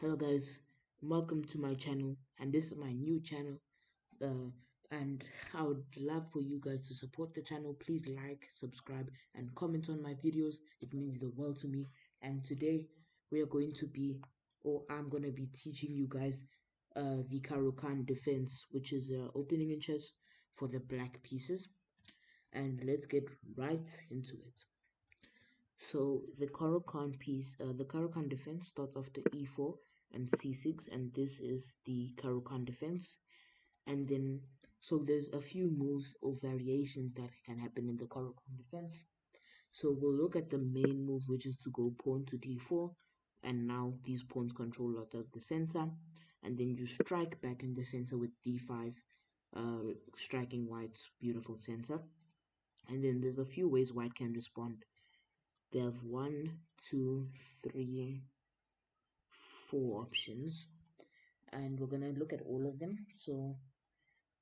Hello guys, welcome to my channel, and this is my new channel. uh, and I would love for you guys to support the channel. Please like, subscribe, and comment on my videos. It means the world to me. And today we are going to be, or I'm going to be teaching you guys the Caro-Kann defense, which is opening in chess for the black pieces. And let's get right into it. So the Caro-Kann piece, the Caro-Kann defense starts after e4 and c6, and this is the Caro-Kann defense. And then, so there's a few moves or variations that can happen in the Caro-Kann defense. So we'll look at the main move, which is to go pawn to d4, and now these pawns control a lot of the center, and then you strike back in the center with d5, striking white's beautiful center. And then there's a few ways white can respond. They have one, two, three, four options, and we're gonna look at all of them. So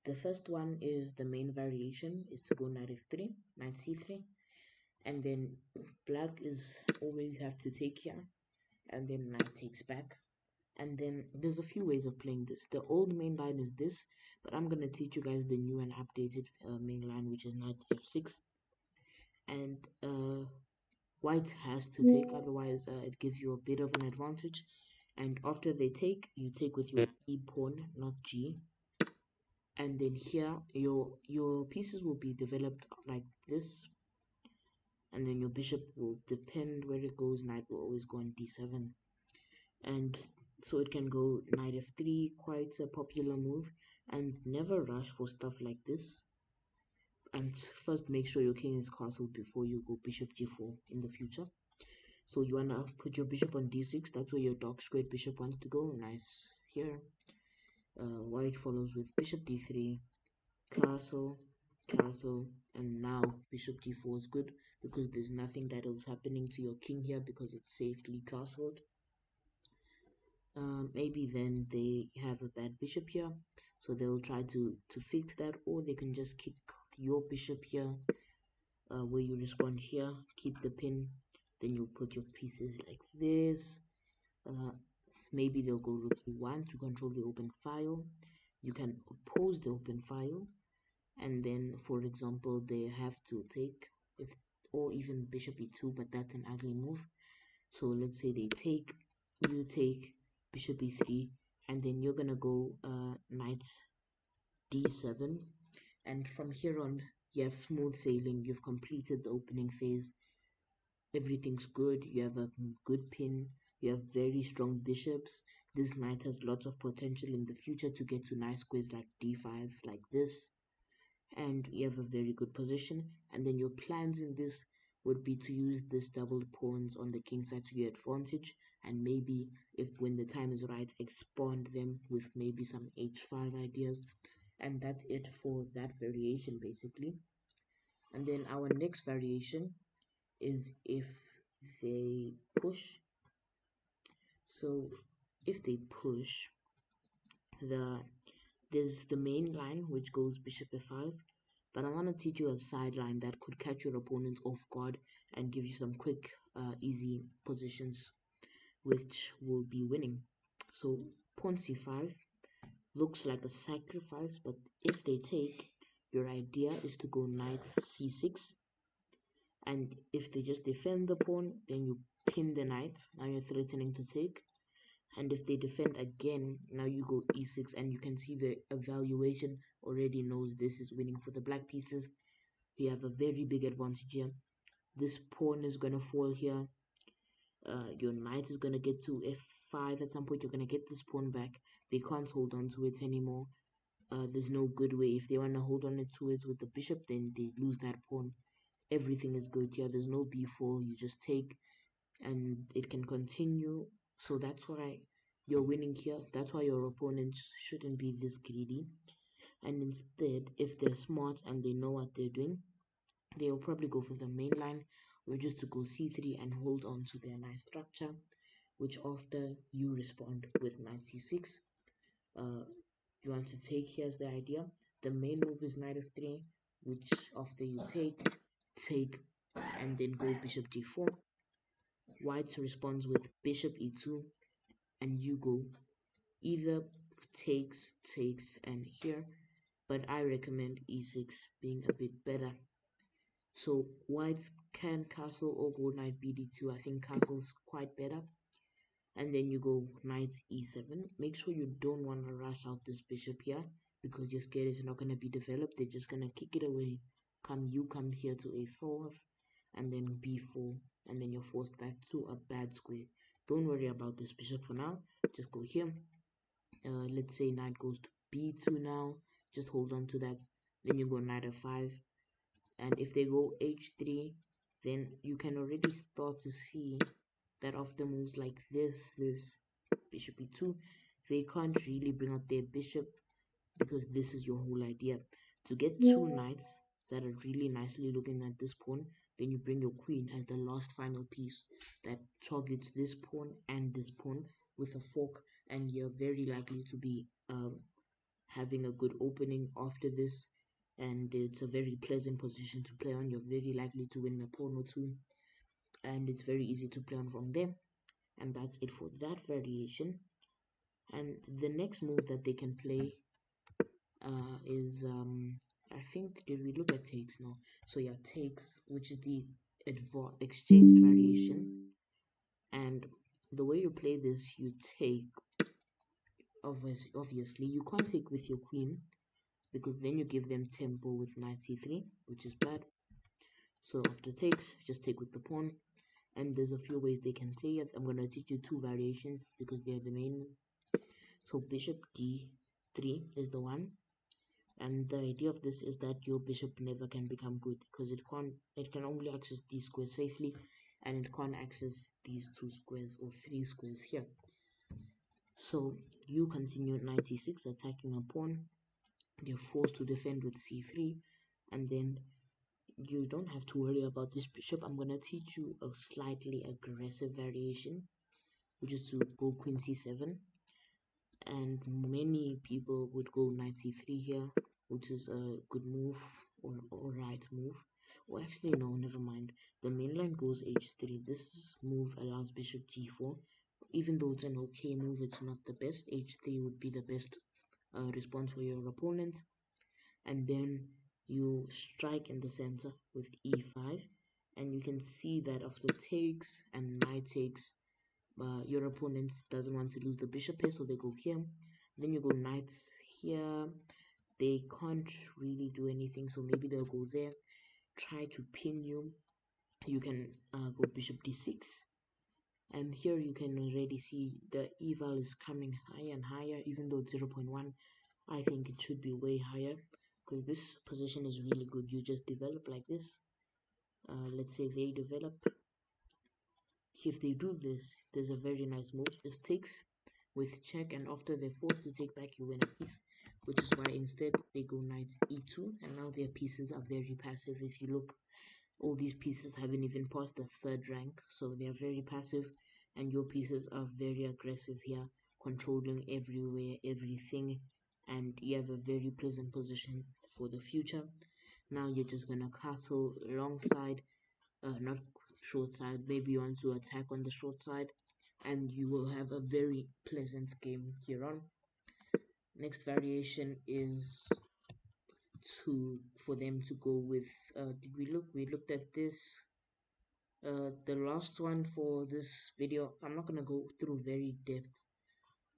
the first one is the main variation is to go knight f3, knight c3, and then black is always have to take here, and then knight takes back. And then there's a few ways of playing this. The old main line is this, but I'm gonna teach you guys the new and updated main line, which is knight f6, and white has to take, otherwise it gives you a bit of an advantage. And after they take, you take with your e pawn, not g. And then here your pieces will be developed like this, and then your bishop will depend where it goes. Knight will always go on d7, and so it can go knight f3, quite a popular move. And never rush for stuff like this, and first make sure your king is castled before you go bishop g4 in the future. So you wanna put your bishop on d6. That's where your dark squared bishop wants to go. Nice here. White follows with bishop d3, castle, castle, and now bishop d4 is good because there's nothing that is happening to your king here because it's safely castled. Maybe then they have a bad bishop here, so they'll try to fix that, or they can just kick your bishop here, where you respond here, keep the pin, then you put your pieces like this. uh, Maybe they'll go rook e1 to control the open file. You can oppose the open file, and then for example they have to take, if, or even bishop e2, but that's an ugly move. So let's say they take, you take bishop e3, and then you're gonna go knight d7, and from here on you have smooth sailing. You've completed the opening phase, everything's good, you have a good pin, you have very strong bishops. This knight has lots of potential in the future to get to nice squares like d5, like this, and you have a very good position. And then your plans in this would be to use this doubled pawns on the king side to your advantage, and maybe if when the time is right, expand them with maybe some h5 ideas. And that's it for that variation basically. And then our next variation is if they push. So if they push, the there's the main line which goes bishop f5, but I want to teach you a sideline that could catch your opponent off guard and give you some quick, easy positions which will be winning. So pawn c5 looks like a sacrifice, but if they take, your idea is to go knight c6, and if they just defend the pawn, then you pin the knight. Now you're threatening to take. And if they defend again, now you go e6, and you can see the evaluation already knows this is winning for the black pieces. You have a very big advantage here. This pawn is going to fall here. Your knight is going to get to f5 at some point. You're going to get this pawn back. They can't hold on to it anymore. There's no good way. If they want to hold on to it with the bishop, then they lose that pawn. Everything is good here. There's no b4. You just take, and it can continue. So that's why you're winning here. That's why your opponents shouldn't be this greedy. And instead, if they're smart and they know what they're doing, they'll probably go for the main line, which is to go c3 and hold on to their nice structure, which after you respond with knight c6, uh, you want to take. Here's the idea. The main move is knight f3, which after you take, and then go bishop g4. White responds with bishop e2, and you go either takes and here, but I recommend e6 being a bit better. So whites can castle or go knight bd2. I think castle's quite better. And then you go knight e7. Make sure you don't want to rush out this bishop here, because you're scared it's not going to be developed. They're just going to kick it away. You come here to a4, and then b4, and then you're forced back to a bad square. Don't worry about this bishop for now. Just go here. Let's say knight goes to b2 now. Just hold on to that. Then you go knight f5, and if they go h3, then you can already start to see that after moves like this bishop e2, they can't really bring up their bishop, because this is your whole idea, to get two knights that are really nicely looking at this pawn. Then you bring your queen as the last final piece that targets this pawn and this pawn with a fork, and you're very likely to be having a good opening after this, and it's a very pleasant position to play on. You're very likely to win a pawn or two, and it's very easy to play on from there. And that's it for that variation. And the next move that they can play is I think, did we look at takes? No. So yeah, takes, which is the exchanged variation. And the way you play this, you take, obviously you can't take with your queen, because then you give them tempo with knight c3, which is bad. So after takes, just take with the pawn. And there's a few ways they can play it. I'm going to teach you two variations because they're the main. So bishop d3 is the one, and the idea of this is that your bishop never can become good, because it can only access these squares safely, and it can't access these two squares or three squares here. So you continue knight c6, attacking a pawn. They're forced to defend with c3, and then you don't have to worry about this bishop. I'm going to teach you a slightly aggressive variation, which is to go queen c7, and many people would go knight c3 here, which is a good move, or right move. Or actually, no, never mind. The main line goes h3. This move allows bishop g4. Even though it's an okay move, it's not the best. h3 would be the best response for your opponent. And then you strike in the center with e5, and you can see that after takes and knight takes, your opponent doesn't want to lose the bishop here, so they go here. Then you go knights here. They can't really do anything, so maybe they'll go there, try to pin you. You can go bishop d6, and here you can already see the eval is coming higher and higher. Even though it's 0.1, I think it should be way higher, because this position is really good. You just develop like this. Let's say they develop. If they do this, there's a very nice move. Just takes with check, and after they're forced to take back, you win a piece, which is why instead they go knight e2, and now their pieces are very passive. If you look, all these pieces haven't even passed the third rank, so they're very passive, and your pieces are very aggressive here, controlling everywhere, everything, and you have a very pleasant position for the future. Now you're just gonna castle alongside, not short side, maybe you want to attack on the short side, and you will have a very pleasant game here on. Next variation is for them to go with, we looked at this, the last one for this video. I'm not gonna go through very depth,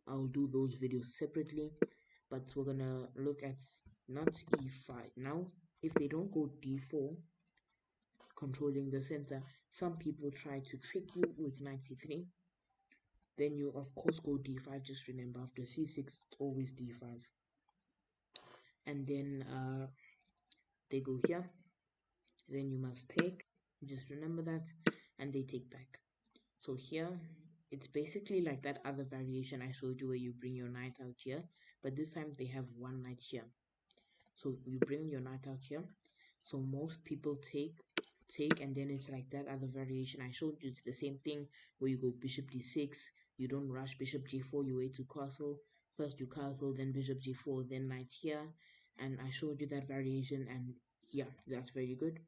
I'll do those videos separately, but we're gonna look at not e5 now. If they don't go d4, controlling the center, some people try to trick you with knight c3. Then you of course go d5. Just remember, after c6 it's always d5. And then they go here, then you must take, just remember that, and they take back. So here it's basically like that other variation I showed you, where you bring your knight out here, but this time they have one knight here. So you bring your knight out here. So most people take, and then it's like that other variation I showed you. It's the same thing, where you go bishop d6. You don't rush bishop g4, you wait to castle. First you castle, then bishop g4, then knight here. And I showed you that variation, and yeah, that's very good.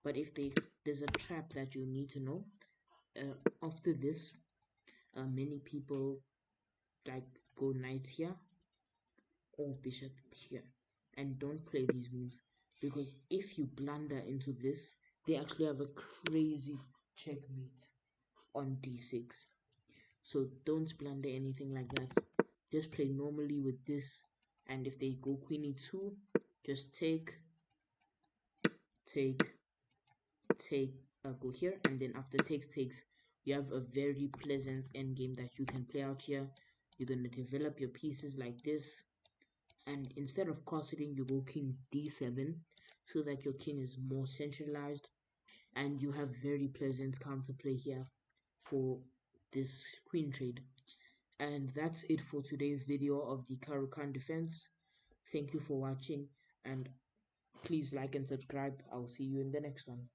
But if there's a trap that you need to know. After this, many people like go knight here or bishop here, and don't play these moves, because if you blunder into this, they actually have a crazy checkmate on d6. So don't blunder anything like that. Just play normally with this, and if they go queen e2, just take, take, take, go here, and then after takes, you have a very pleasant endgame that you can play out here. You're going to develop your pieces like this, and instead of castling, you go king d7, so that your king is more centralized, and you have very pleasant counterplay here for this queen trade. And that's it for today's video of the Caro-Kann defense. Thank you for watching, and please like and subscribe. I'll see you in the next one.